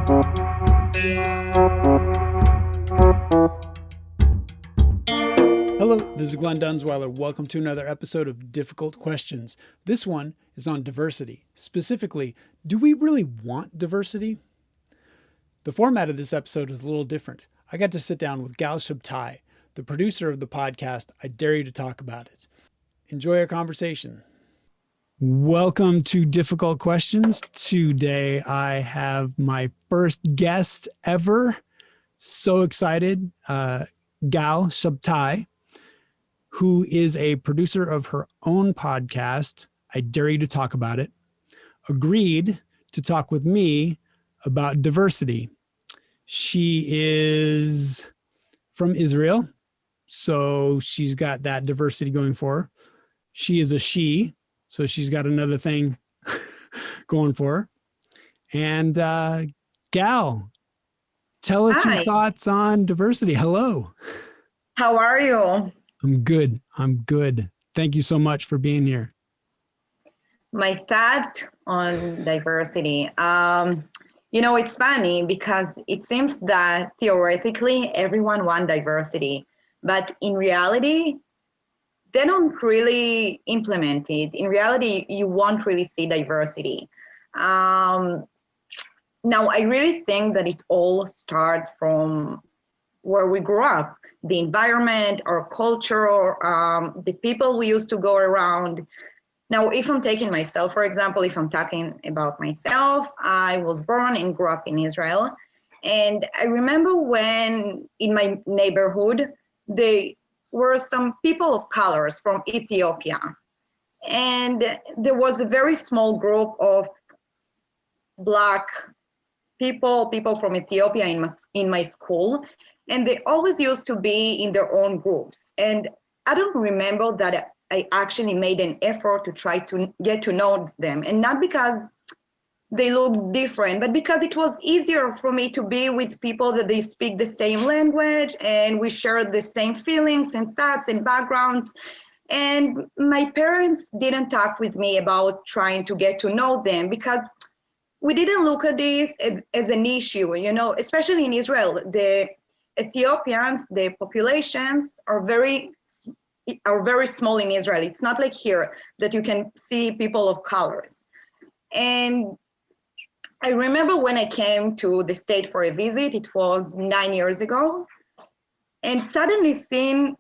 Hello, this is Glen Dunzweiler. Welcome to another episode of Difficult Questions. This one is on diversity. Specifically, do we really want diversity? The format of this episode is a little different. I got to sit down with Gal Shabtai, the producer of the podcast I Dare You to Talk About It. Enjoy our conversation. Welcome to Difficult Questions. Today I have my first guest ever. So excited. Gal Shabtai, who is a producer of her own podcast, I Dare You to Talk About It, agreed to talk with me about diversity. She is from Israel, so she's got that diversity going for her. She is a she, so she's got another thing going for her. And Gal, tell us your thoughts on diversity. Hello. How are you? I'm good. Thank you so much for being here. My thought on diversity. It's funny because it seems that theoretically everyone wants diversity, but in reality, they don't really implement it. In reality, you won't really see diversity. Now, I really think that it all starts from where we grew up, the environment, our culture, the people we used to go around. Now, if I'm taking myself, for example, if I'm talking about myself, I was born and grew up in Israel. And I remember when in my neighborhood, there were some people of colors from Ethiopia. And there was a very small group of Black people from Ethiopia in my school. And they always used to be in their own groups. And I don't remember that I actually made an effort to try to get to know them. And not because they look different, but because it was easier for me to be with people that they speak the same language and we share the same feelings and thoughts and backgrounds. And my parents didn't talk with me about trying to get to know them because we didn't look at this as an issue, especially in Israel. The Ethiopians, the populations are very small in Israel. It's not like here that you can see people of colors. And I remember when I came to the state for a visit, it was 9 years ago, and suddenly seeing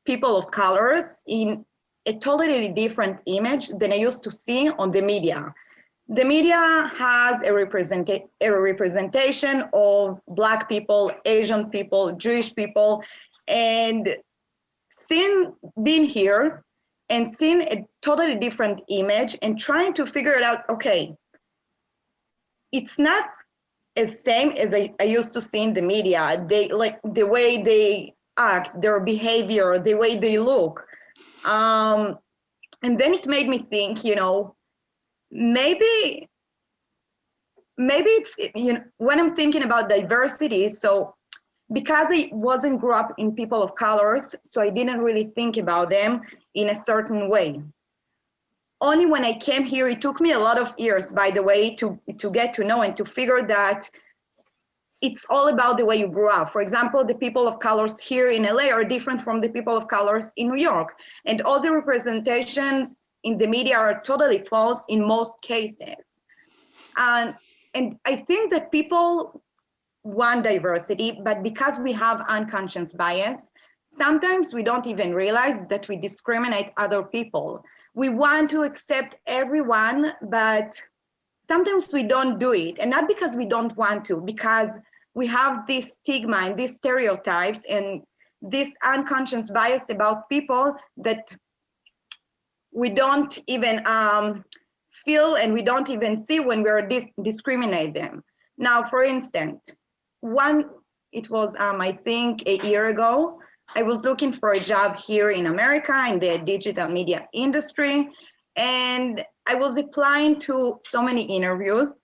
people of colors in a totally different image than I used to see on the media. The media has a representation of Black people, Asian people, Jewish people, and being here and seeing a totally different image and trying to figure it out, okay, it's not as same as I used to see in the media. They like the way they act, their behavior, the way they look. And then it made me think, maybe it's, when I'm thinking about diversity, so because I wasn't grew up in people of colors, so I didn't really think about them in a certain way. Only when I came here, it took me a lot of years, by the way, to get to know and to figure that it's all about the way you grew up. For example, the people of colors here in LA are different from the people of colors in New York. And all the representations in the media are totally false in most cases. And I think that people want diversity, but because we have unconscious bias, sometimes we don't even realize that we discriminate other people. We want to accept everyone, but sometimes we don't do it. And not because we don't want to, because we have this stigma and these stereotypes and this unconscious bias about people that we don't even feel and we don't even see when we're discriminate them. Now, for instance, it was, I think, a year ago, I was looking for a job here in America in the digital media industry, and I was applying to so many interviews.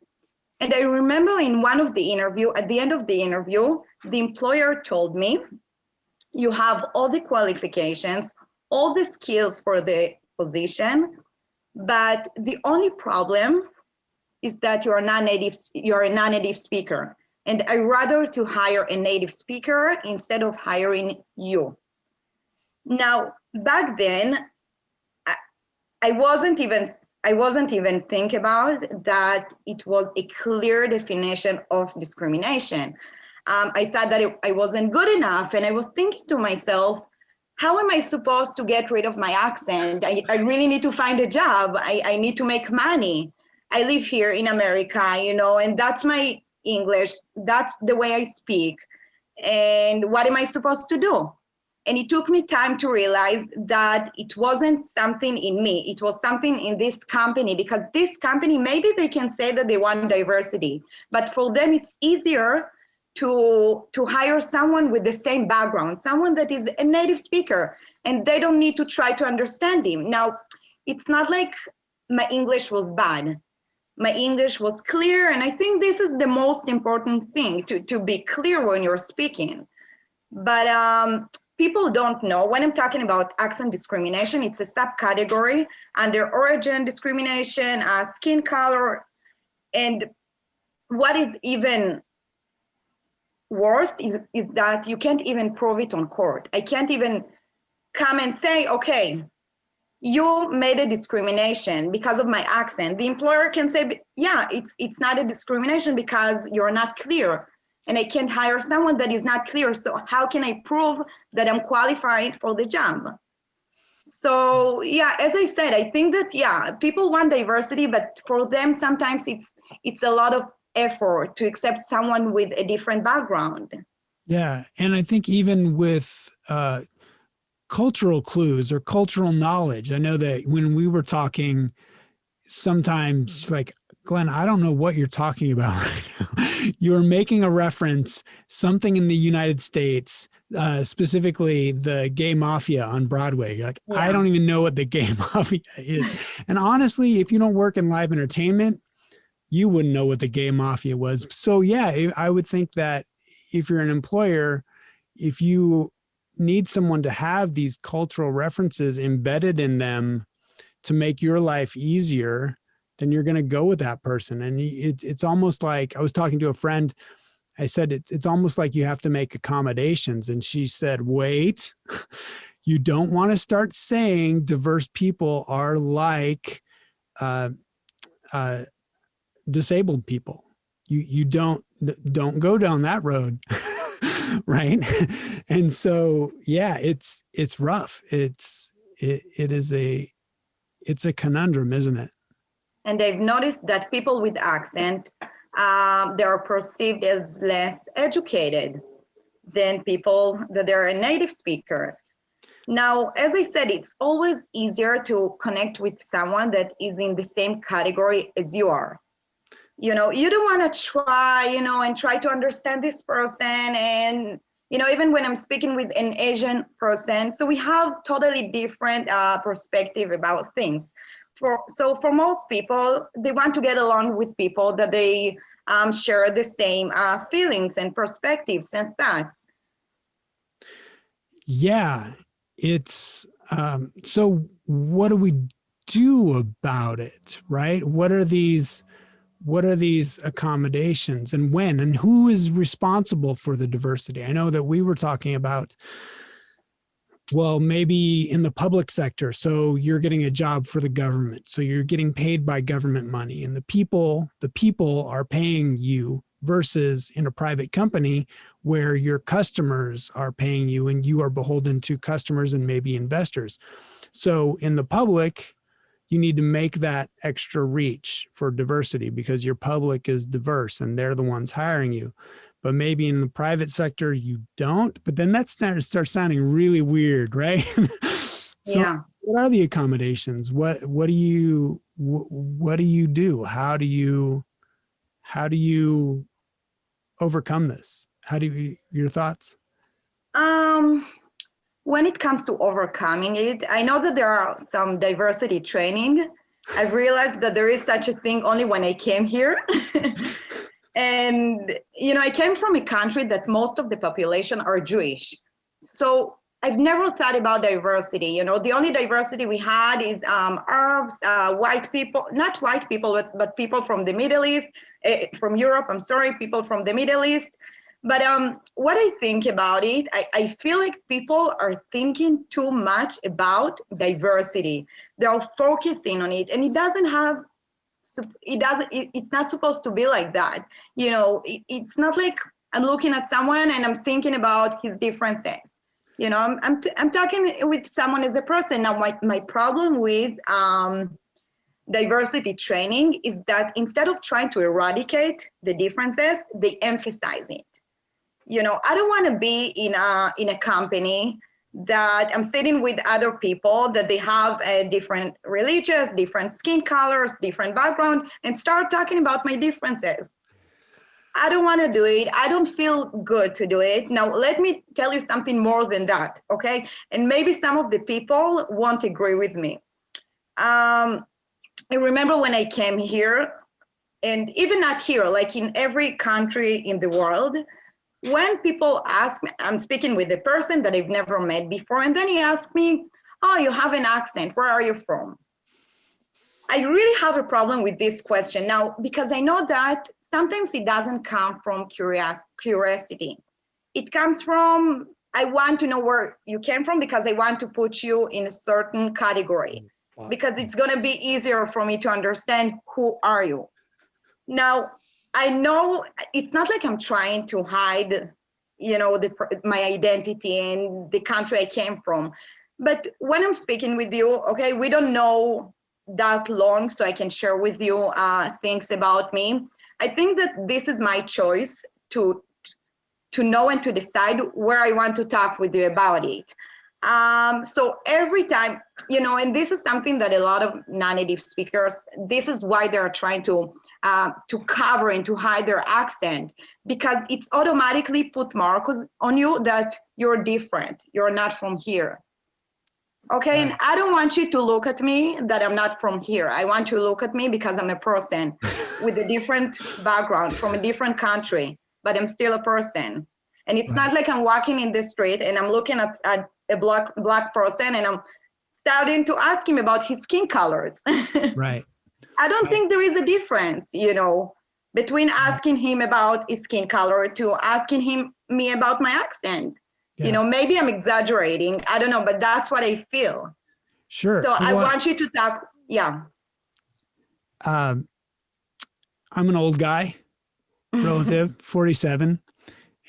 And I remember in one of the interview, at the end of the interview, the employer told me, you have all the qualifications, all the skills for the position, but the only problem is that you're a non-native speaker. And I rather to hire a native speaker instead of hiring you. Now, back then, I wasn't even think about that it was a clear definition of discrimination. I thought that I wasn't good enough, and I was thinking to myself, how am I supposed to get rid of my accent? I really need to find a job. I need to make money. I live here in America, and that's my English. That's the way I speak. And what am I supposed to do? And it took me time to realize that it wasn't something in me. It was something in this company, because this company, maybe they can say that they want diversity, but for them, it's easier to hire someone with the same background, someone that is a native speaker, and they don't need to try to understand him. Now, it's not like my English was bad. My English was clear, and I think this is the most important thing, to be clear when you're speaking. But people don't know. When I'm talking about accent discrimination, it's a subcategory under origin discrimination, skin color, and what is even worse is that you can't even prove it on court. I can't even come and say, okay, you made a discrimination because of my accent. The employer can say, yeah, it's not a discrimination because you're not clear. And I can't hire someone that is not clear. So how can I prove that I'm qualified for the job? So yeah, as I said, I think that, yeah, people want diversity, but for them, sometimes it's a lot of effort to accept someone with a different background. Yeah. And I think even with cultural clues or cultural knowledge, I know that when we were talking, sometimes like, Glenn, I don't know what you're talking about right now. You're making a reference, something in the United States, specifically the gay mafia on Broadway. You're like, yeah. I don't even know what the gay mafia is. And honestly, if you don't work in live entertainment, you wouldn't know what the gay mafia was. So yeah, I would think that if you're an employer, if you need someone to have these cultural references embedded in them to make your life easier, then you're going to go with that person. And it's almost like, I was talking to a friend, I said, it's almost like you have to make accommodations. And she said, wait, you don't want to start saying diverse people are like disabled people. You don't go down that road. Right. And so, yeah, it's rough. It's a conundrum, isn't it? And they've noticed that people with accent, they are perceived as less educated than people that are native speakers. Now, as I said, it's always easier to connect with someone that is in the same category as you are. You don't want to try, and try to understand this person. And, even when I'm speaking with an Asian person, so we have totally different perspective about things. So for most people, they want to get along with people that they share the same feelings and perspectives and thoughts. Yeah, it's so what do we do about it, right? What are these accommodations, and when, and who is responsible for the diversity? I know that we were talking about, well, maybe in the public sector. So you're getting a job for the government. So you're getting paid by government money, and the people are paying you, versus in a private company where your customers are paying you and you are beholden to customers and maybe investors. So in the public, you need to make that extra reach for diversity because your public is diverse and they're the ones hiring you. But maybe in the private sector, you don't. But then that starts sounding really weird, right? So yeah. What are the accommodations? What do you do? How do you overcome this? Your thoughts? When it comes to overcoming it, I know that there are some diversity training. I've realized that there is such a thing only when I came here. And, I came from a country that most of the population are Jewish. So I've never thought about diversity. You know, the only diversity we had is Arabs, white people, not white people, but people from the Middle East, from Europe. I'm sorry, people from the Middle East. But what I think about it, I feel like people are thinking too much about diversity. They're focusing on it, and it's not supposed to be like that. You know, it's not like I'm looking at someone and I'm thinking about his differences. You know, I'm talking with someone as a person. Now, my problem with diversity training is that instead of trying to eradicate the differences, they emphasize it. You know, I don't want to be in a company that I'm sitting with other people that they have different religions, different skin colors, different background, and start talking about my differences. I don't want to do it. I don't feel good to do it. Now, let me tell you something more than that, okay? And maybe some of the people won't agree with me. I remember when I came here, and even not here, like in every country in the world, when people ask me, I'm speaking with a person that I've never met before, and then he asks me, oh, you have an accent, where are you from? I really have a problem with this question now, because I know that sometimes it doesn't come from curiosity. It comes from, I want to know where you came from because I want to put you in a certain category, because it's going to be easier for me to understand who are you. Now, I know it's not like I'm trying to hide, you know, my identity and the country I came from. But when I'm speaking with you, okay, we don't know that long, so I can share with you things about me. I think that this is my choice to know and to decide where I want to talk with you about it. So every time, you know, and this is something that a lot of non-native speakers, this is why they're trying to cover and to hide their accent, because it's automatically put markers on you that you're different, you're not from here. Okay, and I don't want you to look at me that I'm not from here. I want you to look at me because I'm a person with a different background from a different country, but I'm still a person. And it's not like I'm walking in the street and I'm looking at a black person and I'm starting to ask him about his skin colors. Right. I don't think there is a difference, you know, between asking him about his skin color to asking me about my accent. Yeah. You know, maybe I'm exaggerating. I don't know, but that's what I feel. Sure. So I want you to talk. Yeah. I'm an old guy, relative, 47.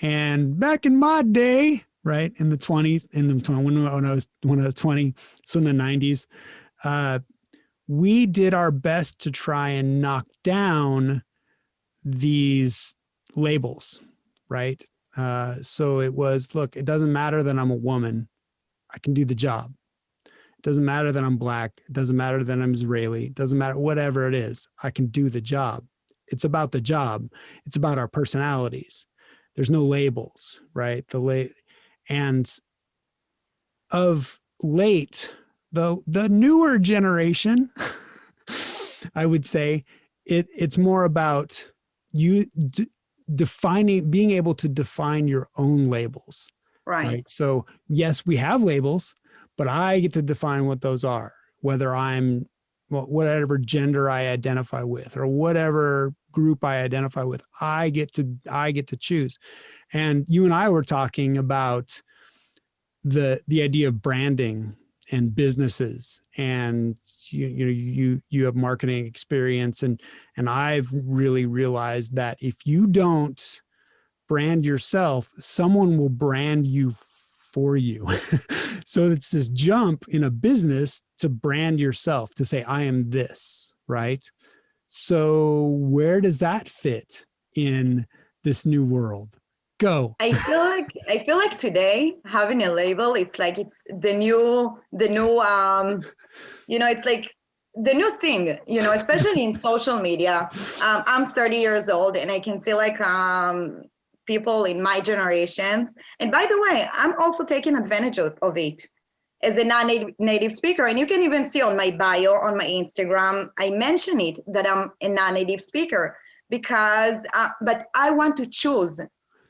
And back in my day, right, in the 20s, when I was 20, so in the 90s, we did our best to try and knock down these labels, right? So it was, look, it doesn't matter that I'm a woman. I can do the job. It doesn't matter that I'm black. It doesn't matter that I'm Israeli. It doesn't matter, whatever it is, I can do the job. It's about the job. It's about our personalities. There's no labels, right? And of late, the newer generation, I would say, it's more about you being able to define your own labels. Right. So yes, we have labels, but I get to define what those are, whether I'm whatever gender I identify with or whatever group I identify with, I get to choose. And you and I were talking about the idea of branding and businesses, and you have marketing experience, and I've really realized that if you don't brand yourself, someone will brand you for you. So it's this jump in a business to brand yourself, to say, I am this, right? So where does that fit in this new world? Go. I feel like today having a label, it's like it's the new you know, it's like the new thing, you know, especially in social media. I'm 30 years old and I can see like people in my generations. And by the way, I'm also taking advantage of it as a non-native speaker. And you can even see on my bio on my Instagram, I mention it that I'm a non-native speaker because, but I want to choose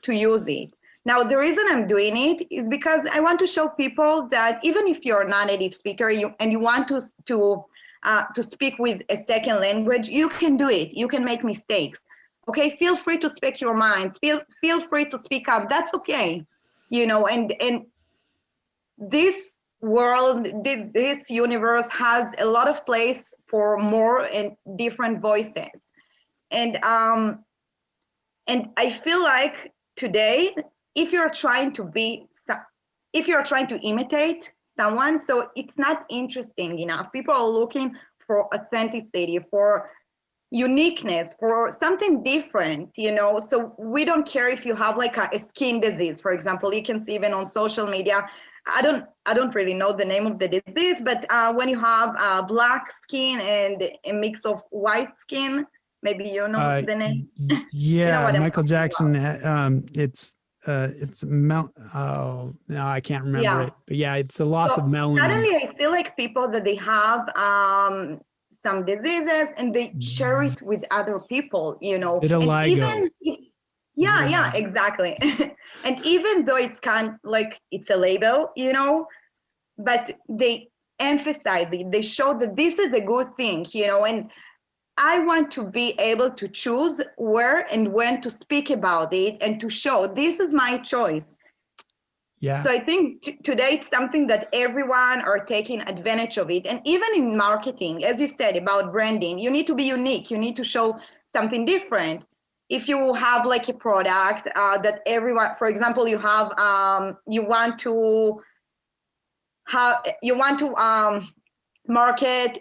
to use it. Now, the reason I'm doing it is because I want to show people that even if you're a non-native speaker and you want to speak with a second language, you can do it. You can make mistakes. Okay, feel free to speak your minds. Feel free to speak up. That's okay. And this world, this universe has a lot of place for more and different voices. And I feel like today, if you're trying to imitate someone, so it's not interesting enough. People are looking for authenticity, for uniqueness, for something different, so we don't care if you have like a skin disease, for example. You can see even on social media, I don't really know the name of the disease, but when you have black skin and a mix of white skin, maybe you know the name. Yeah, what Michael Jackson. It's oh no, I can't remember it, but yeah, it's a loss of melanin. Suddenly I see like people that they have some diseases and they share it with other people, Vitiligo. And even exactly. And even though it's kind of like it's a label, but they emphasize it, they show that this is a good thing, and I want to be able to choose where and when to speak about it and to show this is my choice. Yeah. So I think today it's something that everyone are taking advantage of it. And even in marketing, as you said about branding, you need to be unique. You need to show something different. If you have like a product that everyone, for example, you have, you want to market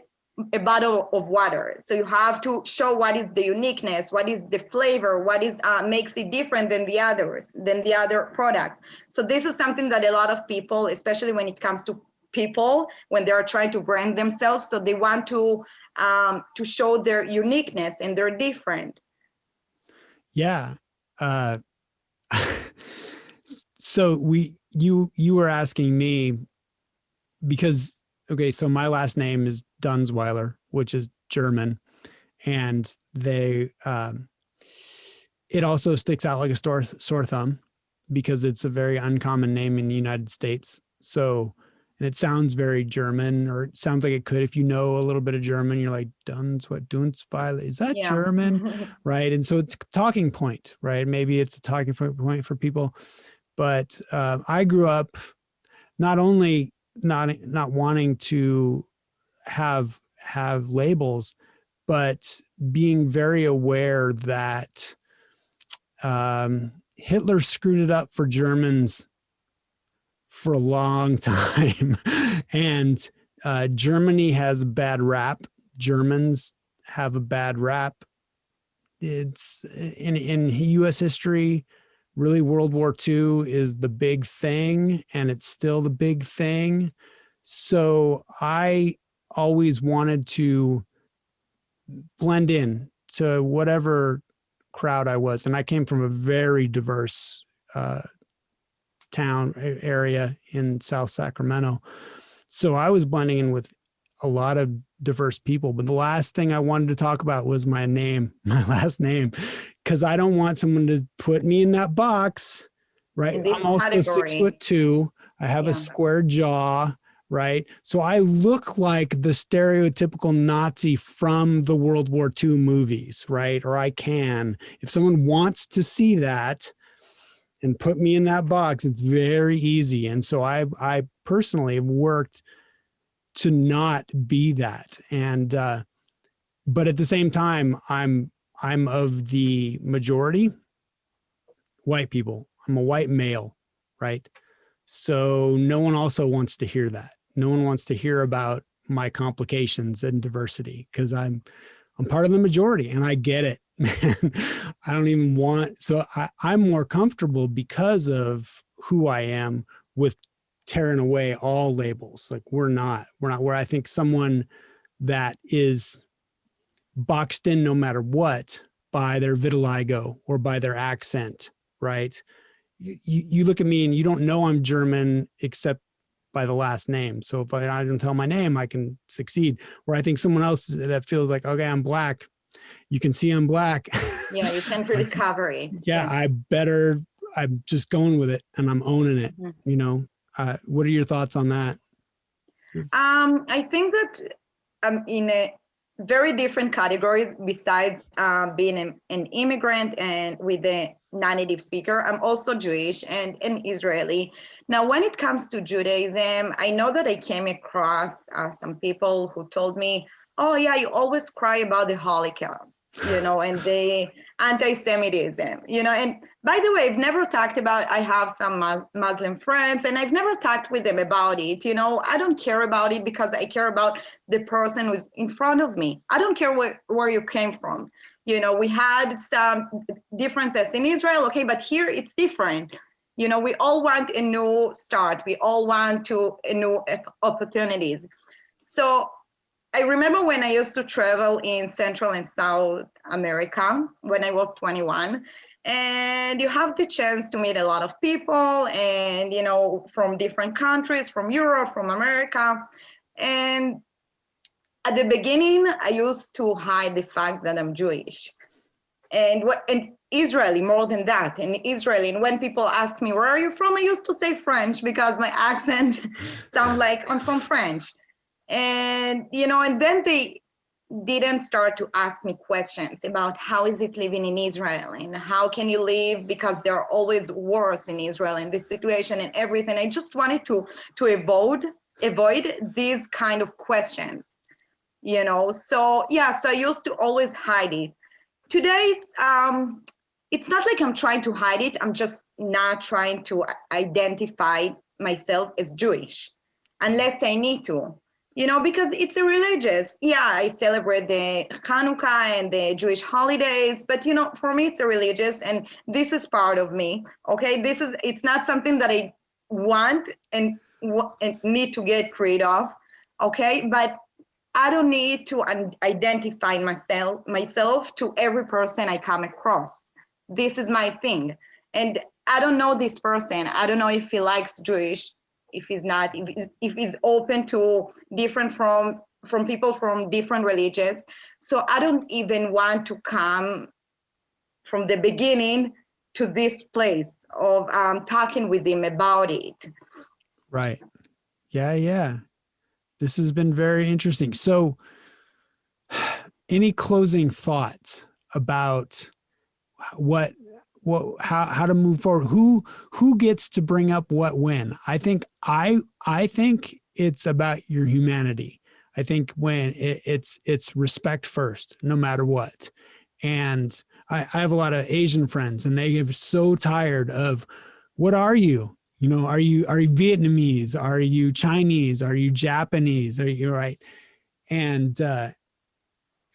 a bottle of water. So you have to show what is the uniqueness, what is the flavor, what is makes it different than the other products. So this is something that a lot of people, especially when it comes to people, when they're trying to brand themselves, so they want to show their uniqueness and they're different. Yeah. So you were asking me because, okay, so my last name is Dunzweiler, which is German, and they, it also sticks out like a sore thumb because it's a very uncommon name in the United States. So, and it sounds very German, or it sounds like it could, if you know a little bit of German, you're like, Dunzweiler, is that German? Right. And so it's a talking point, right? Maybe it's a talking point for people. But I grew up not only not wanting to have labels, but being very aware that Hitler screwed it up for Germans for a long time. And Germany has a bad rap. Germans have a bad rap. It's in U.S. history, really World War II is the big thing, and it's still the big thing. So I always wanted to blend in to whatever crowd I was. And I came from a very diverse town area in South Sacramento. So I was blending in with a lot of diverse people. But the last thing I wanted to talk about was my name, my last name, because I don't want someone to put me in that box, right? I'm also category. 6'2". I have a square jaw, right? So I look like the stereotypical Nazi from the World War II movies, right? Or I can. If someone wants to see that and put me in that box, it's very easy. And so I personally have worked to not be that. And, but at the same time, I'm of the majority white people. I'm a white male, right? So no one also wants to hear that. No one wants to hear about my complications and diversity because I'm part of the majority and I get it. I don't even want, so I'm more comfortable because of who I am with tearing away all labels. Like we're not where I think someone that is boxed in no matter what by their vitiligo or by their accent, right? You look at me and you don't know I'm German except by the last name. So if I don't tell my name, I can succeed. Where I think someone else that feels like, okay, I'm black. You can see I'm black. Yeah, you can't really cover it. Yeah, yes. I'm just going with it and I'm owning it. You know, what are your thoughts on that? I think that I'm in a very different categories besides being an immigrant and with a non-native speaker. I'm also Jewish and an Israeli. Now, when it comes to Judaism, I know that I came across some people who told me, oh yeah, you always cry about the Holocaust, you know, and the anti-Semitism, you know. And by the way, I've never talked about, I have some Muslim friends and I've never talked with them about it. You know, I don't care about it because I care about the person who's in front of me. I don't care where you came from. You know, we had some differences in Israel, okay, but here it's different. You know, we all want a new start. We all want a new opportunities. So I remember when I used to travel in Central and South America when I was 21, and you have the chance to meet a lot of people and, you know, from different countries, from Europe, from America. And at the beginning, I used to hide the fact that I'm Jewish and Israeli, more than that, and Israeli. And when people ask me, where are you from? I used to say French because my accent sounds like I'm from French. And, you know, and then they didn't start to ask me questions about how is it living in Israel and how can you live, because there are always wars in Israel and this situation and everything. I just wanted to avoid these kind of questions, you know. So yeah, so I used to always hide it. Today, it's not like I'm trying to hide it. I'm just not trying to identify myself as Jewish unless I need to. You know, because it's a religious. Yeah, I celebrate the Hanukkah and the Jewish holidays, but you know, for me, it's a religious, and this is part of me. Okay, it's not something that I want and need to get rid of. Okay, but I don't need to identify myself to every person I come across. This is my thing, and I don't know this person. I don't know if he likes Jewish, if he's not, if he's open to different from people from different religions. So I don't even want to come from the beginning to this place of talking with him about it. Right. Yeah. This has been very interesting. So any closing thoughts about how to move forward? Who gets to bring up what when? I think it's about your humanity. I think when it's respect first, no matter what. And I have a lot of Asian friends, and they get so tired of, what are you? You know, are you Vietnamese? Are you Chinese? Are you Japanese? Are you right? And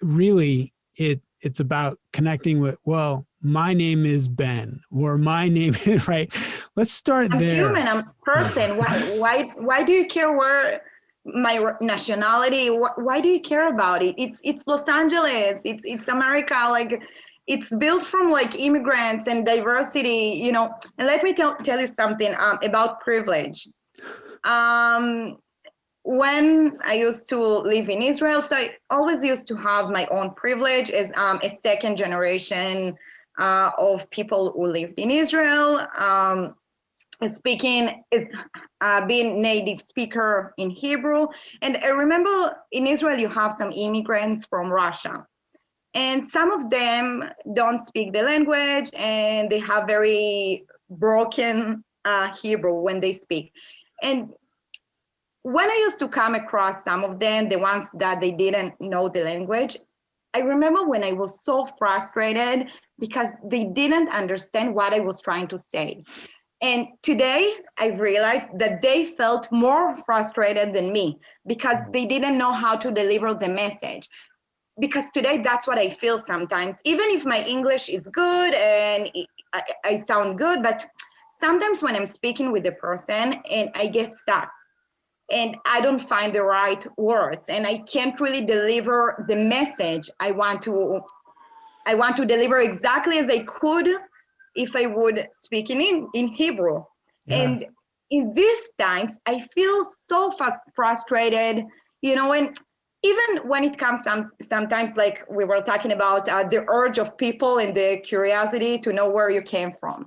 really, it's about connecting with, well, my name is Ben, or my name is, right? Let's start I'm there. human, I'm a person. Why do you care where my nationality? Why do you care about it? It's Los Angeles. It's America. Like, it's built from like immigrants and diversity, you know. And let me tell you something about privilege. When I used to live in Israel, so I always used to have my own privilege as a second generation of people who lived in Israel, being native speaker in Hebrew. And I remember in Israel, you have some immigrants from Russia. And some of them don't speak the language, and they have very broken Hebrew when they speak. And when I used to come across some of them, the ones that they didn't know the language, I remember when I was so frustrated because they didn't understand what I was trying to say. And today I've realized that they felt more frustrated than me because they didn't know how to deliver the message. Because today that's what I feel sometimes, even if my English is good and I sound good, but sometimes when I'm speaking with a person and I get stuck, and I don't find the right words, and I can't really deliver the message I want to deliver exactly as I could if I would speak in Hebrew. Yeah. And in these times, I feel so frustrated, you know, and even when it comes sometimes, like we were talking about the urge of people and the curiosity to know where you came from.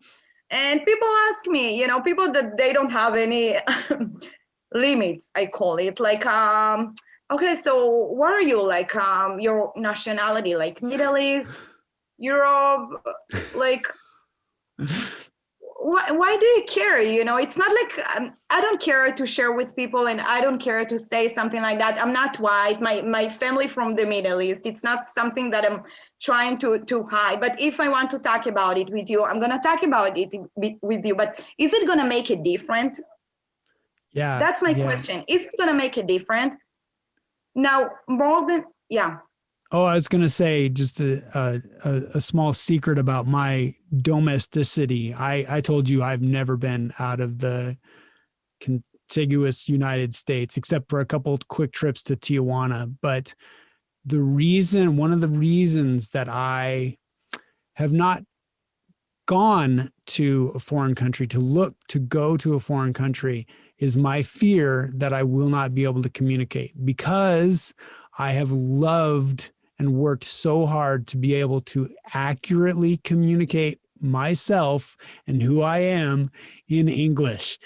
And people ask me, people that they don't have any limits, I call it, like, okay, so what are you, like, your nationality, like Middle East, Europe, like, why do you care? It's not like I don't care to share with people, and I don't care to say something like that. I'm not white. My family from the Middle East. It's not something that I'm trying to hide. But if I want to talk about it with you, I'm gonna talk about it with you. But is it gonna make a difference? Yeah. That's my question. Is it gonna make a difference? Now, more than yeah. Oh, I was going to say just a small secret about my domesticity. I told you I've never been out of the contiguous United States, except for a couple of quick trips to Tijuana. But one of the reasons that I have not gone to a foreign country to go to a foreign country is my fear that I will not be able to communicate, because I have loved and worked so hard to be able to accurately communicate myself and who I am in English.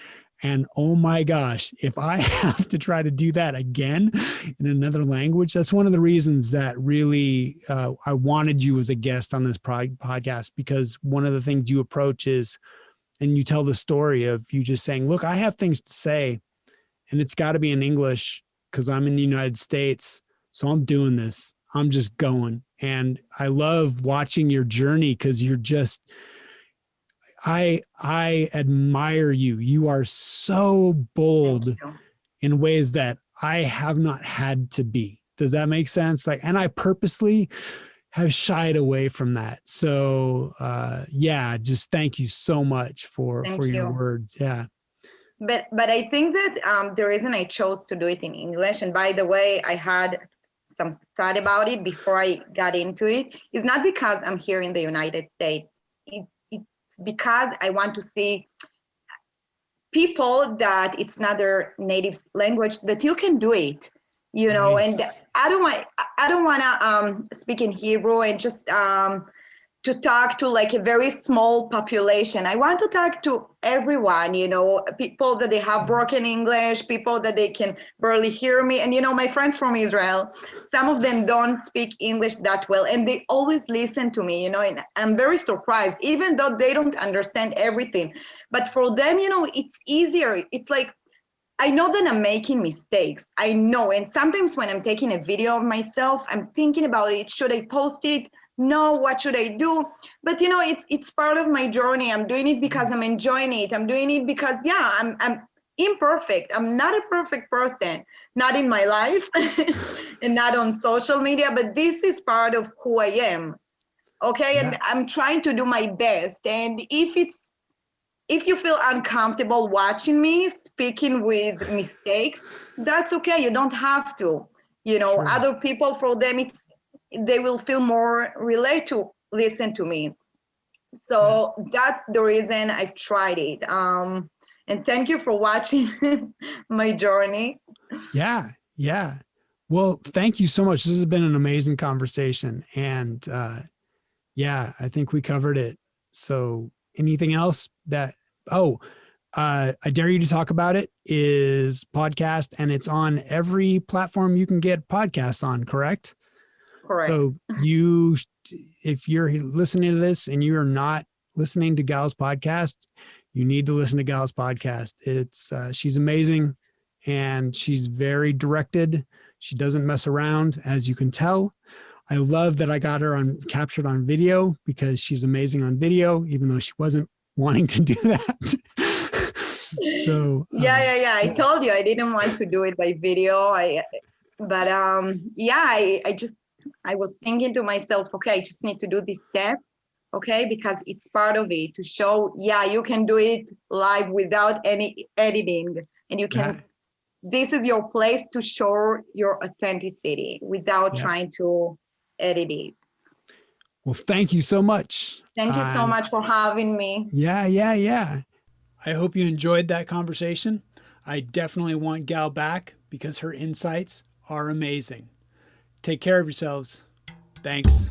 And oh my gosh, if I have to try to do that again in another language, that's one of the reasons that really I wanted you as a guest on this podcast, because one of the things you approach is, and you tell the story of you just saying, look, I have things to say and it's got to be in English because I'm in the United States. So I'm doing this. I'm just going. And I love watching your journey because you're just, I admire you. You are so bold in ways that I have not had to be. Does that make sense? Like, and I purposely have shied away from that. So yeah, just thank you so much for your words. Yeah. But I think that the reason I chose to do it in English, and by the way, I had some thought about it before I got into it, is not because I'm here in the United States. It's because I want to see people that it's not their native language, that you can do it, nice. And I don't want to speak in Hebrew and just to talk to like a very small population. I want to talk to everyone, people that they have broken English, people that they can barely hear me. And, my friends from Israel, some of them don't speak English that well, and they always listen to me, and I'm very surprised, even though they don't understand everything. But for them, it's easier. It's like, I know that I'm making mistakes. I know. And sometimes when I'm taking a video of myself, I'm thinking about it. Should I post it? No, what should I do? But it's part of my journey. I'm doing it because I'm enjoying it. I'm doing it because I'm imperfect. I'm not a perfect person, not in my life and not on social media, but this is part of who I am. Okay. Yeah. And I'm trying to do my best. And if you feel uncomfortable watching me speaking with mistakes, that's okay. You don't have to. Sure. Other people, for them, they will feel more related to listen to me. So that's the reason I've tried it. And thank you for watching my journey. Yeah. Yeah. Well, thank you so much. This has been an amazing conversation. And yeah, I think we covered it. So anything else that, I dare you to talk about it, is podcast, and it's on every platform you can get podcasts on, correct? Correct. So if you're listening to this and you are not listening to Gal's podcast, you need to listen to Gal's podcast. It's she's amazing, and she's very directed. She doesn't mess around, as you can tell. I love that I got her captured on video, because she's amazing on video, even though she wasn't wanting to do that. So yeah. I told you I didn't want to do it by video. I was thinking to myself, okay, I just need to do this step, okay, because it's part of it, to show, you can do it live without any editing, and you can. This is your place to show your authenticity without trying to edit it. Well, thank you so much. Thank you so much for having me. Yeah. I hope you enjoyed that conversation. I definitely want Gal back because her insights are amazing. Take care of yourselves. Thanks.